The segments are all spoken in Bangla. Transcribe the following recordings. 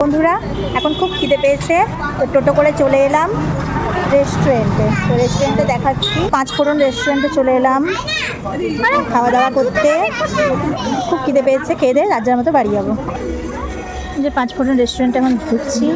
বন্ধুরা এখন খুব খিদে পেয়েছে, তো টোটো করে চলে এলাম রেস্টুরেন্টে। তো রেস্টুরেন্টে দেখাচ্ছি, পাঁচফোড়ন রেস্টুরেন্টে চলে এলাম খাওয়া দাওয়া করতে। খুব খিদে পেয়েছে, খেয়ে দিয়ে রাজ্যের মতো বাড়ি যাবো। যে পাঁচফোড়ন রেস্টুরেন্টে এখন ঢুকছি।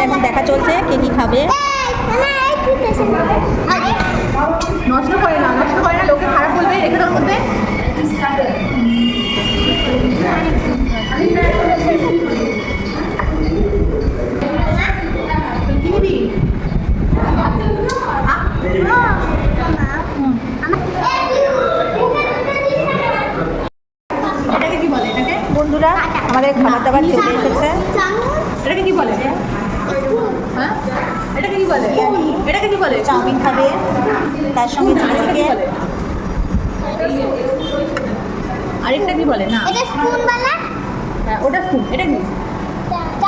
এখন দেখা চলছে কে কি খাবে। নষ্ট করে না, লোকে খারাপ বলবে, রেখে দেওয়ার মধ্যে এটাকে কি বলে? এটাকে বন্ধুরা আমাদের খাবার দাবার চলে এসেছে। এটাকে কি বলে? হ্যাঁ, এটাকে কি বলে? এটাকে কি বলে? চাউমিন খাবে, তার সঙ্গে চিলি চিকেন। আরেকটা কি বলে? না, এটা স্পুন वाला, হ্যাঁ ওটা স্পুন। এটা কি?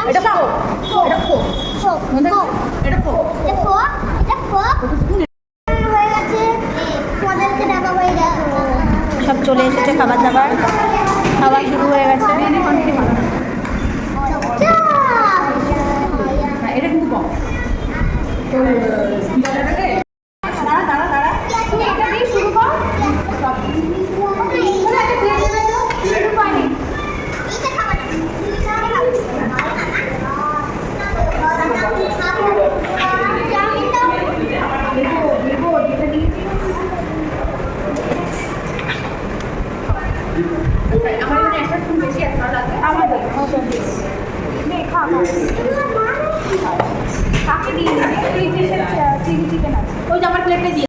এটা ফোক, এটা ফোক। ফোক, এটা ফোক। এটা ফোক, এটা ফোক হয়ে গেছে। তোমাদেরকে ডাকা হয়ে গেছে। সব চলে এসেছে খাবার দাবার, খাওয়া শুরু হয়ে গেছে। হ্যাঁ, এটা কিন্তু কম। তো দাঁড়া দাঁড়া দাঁড়া, তুমি এটা দিয়ে শুরু কর। আমার এখানে একটা স্পুন বেশি আছে, আমাদের কাকে দিয়ে চিলি চিকেন আছে, ওই যে আমার প্লেটে দিয়ে